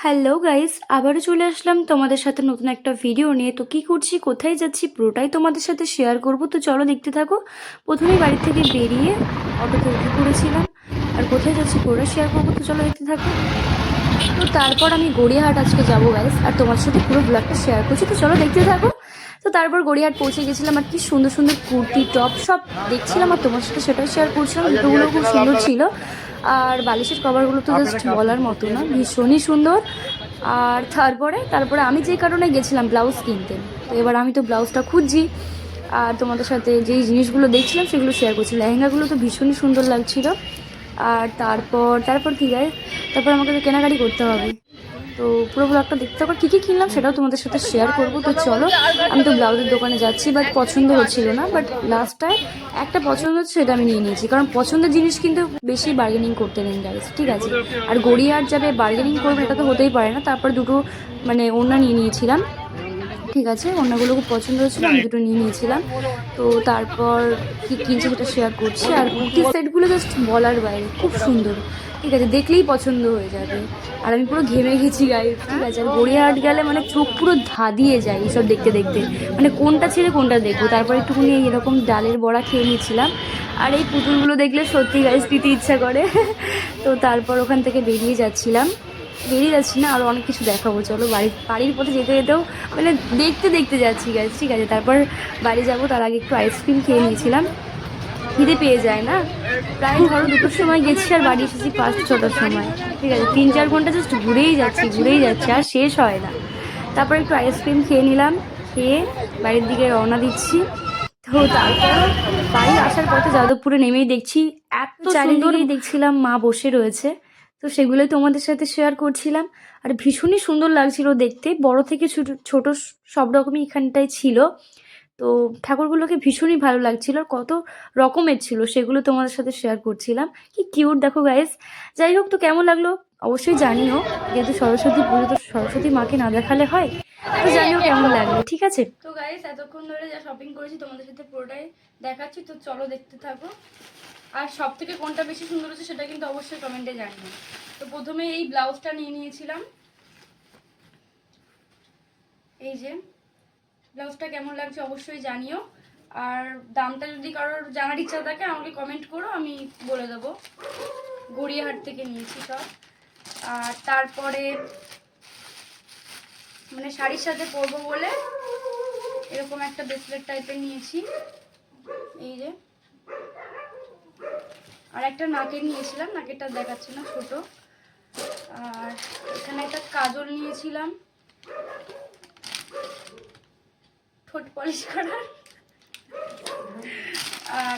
Hello guys, আবারও চলে আসলাম তোমাদের সাথে নতুন একটা ভিডিও নিয়ে। তো কি করছি, কোথায় যাচ্ছি, পুরোটাই তোমাদের সাথে শেয়ার করব। তো চলো দেখতে থাকো। প্রথমেই বাড়ি থেকে বেরিয়ে অটোতে উঠে পড়েছিলাম, আর কোথায় যাচ্ছি পুরোটা শেয়ার করবো। তো চলো দেখতে থাকো। তো তারপর আমি গড়িয়াহাট আজকে যাবো গাইস, আর তোমার সাথে পুরো ব্লগটা শেয়ার করছি। তো চলো দেখতে থাকো। তো তারপর গড়িয়াহাট পৌঁছে গেছিলাম, আর কি সুন্দর সুন্দর কুর্তি টপ সব দেখছিলাম, আর তোমার সাথে সেটাই শেয়ার করছিলাম। জুতোগুলো খুব সুন্দর ছিল, আর বালিশের কভারগুলো তো জাস্ট বলার মতো না, ভীষণই সুন্দর। আর তারপরে আমি যে কারণে গেছিলাম ব্লাউজ কিনতে, তো এবার আমি তো ব্লাউজটা খুঁজছি, আর তোমাদের সাথে যেই জিনিসগুলো দেখছিলাম সেগুলো শেয়ার করছি। লেহেঙ্গাগুলো তো ভীষণই সুন্দর লাগছিল। আর তারপর কি গায়, তারপর আমাকে তো কেনাকাটি করতে হবে। তো পুরো ব্লগটা দেখতে থাকো, কী কী কিনলাম সেটাও তোমাদের সাথে শেয়ার করবো। তো চলো, আমি তো ব্লাউজের দোকানে যাচ্ছি, বাট পছন্দ হচ্ছিল না, বাট লাস্টটায় একটা পছন্দ হচ্ছে, সেটা আমি নিয়ে নিয়েছি। কারণ পছন্দের জিনিস কিন্তু বেশি বার্গেনিং করতে নেই গাইস, ঠিক আছে? আর গড়িয়াহাট যাবে বার্গেনিং করবে, এটা তো হতেই পারে না। তারপর দুটো মানে ওড়না নিয়ে নিয়েছিলাম, ঠিক আছে? ওড়নাগুলো খুব পছন্দ হচ্ছিল, আমি দুটো নিয়ে নিয়েছিলাম। তো তারপর কি কিনছি সেটা শেয়ার করছি। আর কুর্তির সেটগুলো জাস্ট বলার বাইরে খুব সুন্দর, ঠিক আছে? দেখলেই পছন্দ হয়ে যাবে। আর আমি পুরো ঘেমে গেছি গায়ে, ঠিক আছে? আর গড়িয়াহাট গেলে মানে চোখ পুরো ধাঁধিয়ে যায় এইসব দেখতে দেখতে, মানে কোনটা ছেড়ে কোনটা দেখবো। তারপর একটুখানি এরকম ডালের বড়া খেয়ে নিয়েছিলাম। আর এই পুতুলগুলো দেখলে সত্যি গাইস দিতে ইচ্ছা করে। তো তারপর ওখান থেকে বেরিয়ে যাচ্ছি না, আরও অনেক কিছু দেখাবো। চলো, বাড়ির পথে যেতে যেতেও মানে দেখতে দেখতে যাচ্ছি গাইস, ঠিক আছে? তারপর বাড়ি যাব, তার আগে একটু আইসক্রিম খেয়ে নিয়েছিলাম। খিদে পেয়ে যায় না? প্রায় ধরো 2টোর সময় গেছি, আর বাড়ি এসেছি 5-6টার সময়, ঠিক আছে? 3-4 ঘন্টা জাস্ট ঘুরেই যাচ্ছি, আর শেষ হয় না। তারপর একটু আইসক্রিম খেয়ে নিলাম, খেয়ে বাড়ির দিকে রওনা দিচ্ছি। তো তারপর বাড়ি আসার পথে যাদবপুরে নেমেই দেখছি এত চারিদিকেই দেখছিলাম মা বসে রয়েছে। তো সেগুলোই তোমাদের সাথে শেয়ার করছিলাম। আর ভীষণই সুন্দর লাগছিল দেখতে, বড় থেকে ছোট ছোট সব রকমই এখানটায় ছিল। তো ঠাকুরগুলোকে ভীষণই ভালো লাগছিল, আর কত রকমের ছিল সেগুলো তোমাদের সাথে শেয়ার করছিলাম। কি কিউট দেখো গাইস। যাই হোক, তো কেমন লাগলো অবশ্যই জানিও। যেহেতু সরস্বতী পুজো, তো সরস্বতী মাকে না দেখালে হয়? তো জানিও কেমন লাগলো, ঠিক আছে? তো গাইস, এতক্ষণ ধরে যা শপিং করেছি তোমাদের সাথে পুরোটাই দেখাচ্ছি। তো চলো দেখতে থাকো। আর সব থেকে কোনটা বেশি সুন্দর হচ্ছে সেটা কিন্তু অবশ্যই কমেন্টে জানিও। তো প্রথমে এই ব্লাউজটা নিয়ে নিয়েছিলাম, এই যে ব্লাউজটা কেমন লাগছে অবশ্যই জানিও। আর দামটা যদি কারোর জানার ইচ্ছা থাকে আমাকে কমেন্ট করো, আমি বলে দেবো। গড়িয়াহাট থেকে নিয়েছি সব। আর তারপরে মানে শাড়ির সাথে পরবো বলে এরকম একটা ব্রেসলেট টাইপের নিয়েছি, এই যে। আর একটা নাকের নিয়েছিলাম, নাকেরটা দেখাচ্ছে না, ছোট। আর এখানে একটা কাজল নিয়েছিলাম, ঠোঁট পলিশ করার। আর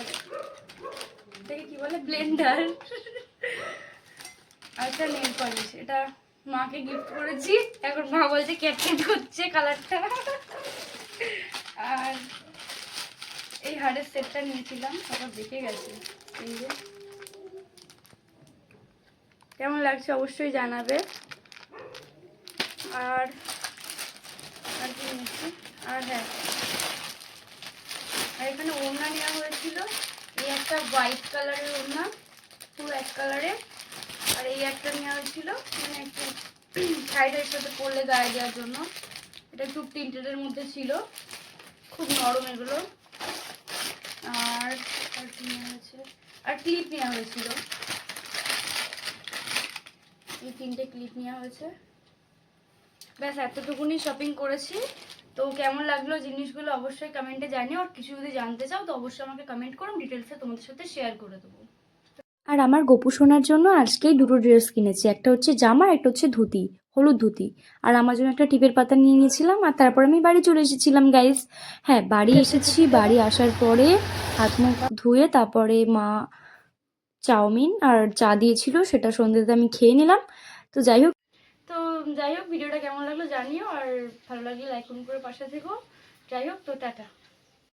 এটাকে কি বলে, ব্লেন্ডার। আর একটা নেল পলিশ, এটা মাকে গিফট করেছি, এখন মা বলছে ক্যাটকেট করছে কালারটা। আর এই হাড়ের সেটটা নিয়েছিলাম, সবার দেখে গেছে, এই যে। কেমন লাগছে অবশ্যই জানাবে। আর আর কি নিয়েছি, আর হ্যাঁ, আর এখানে ওড়না নেওয়া হয়েছিল। এই একটা হোয়াইট কালারের ওড়না, পুরো এক কালারে। আর এই একটা নেওয়া হয়েছিল, মানে একটু সাইডের সাথে পরলে গায়ে দেওয়ার জন্য। এটা একটু প্রিন্টেডের মধ্যে ছিল, খুব নরম এগুলো। আর আর কি নেওয়া হয়েছে, আর ক্লিপ নেওয়া হয়েছিল, এই 3টে ক্লিপ নেওয়া হয়েছে। ব্যাস এতটুকুনি শপিং করেছি। তো কেমন লাগলো জিনিসগুলো অবশ্যই কমেন্টে জানিও। আর কিছু যদি জানতে চাও তো অবশ্যই আমাকে কমেন্ট করো, ডিটেলসে তোমাদের সাথে শেয়ার করে দেবো। আর আমার গোপু সোনার জন্য আজকেই দুটো ড্রেস কিনেছি, একটা হচ্ছে জামা, একটা হচ্ছে ধুতি, হলুদ ধুতি। আর আমার জন্য একটা টিপের পাতা নিয়ে নিয়েছিলাম। আর তারপর আমি বাড়ি চলে এসেছিলাম গাইস। হ্যাঁ, বাড়ি এসেছি, বাড়ি আসার পরে হাত মুখ ধুয়ে তারপরে মা চাউমিন আর চা দিয়েছিল, সেটা সন্ধ্যেতে আমি খেয়ে নিলাম। তো যাই হোক ভিডিওটা কেমন লাগলো জানিও, আর ভালো লাগলে লাইক কমেন্ট করে পাশে থেকো। যাই হোক, তো টাটা।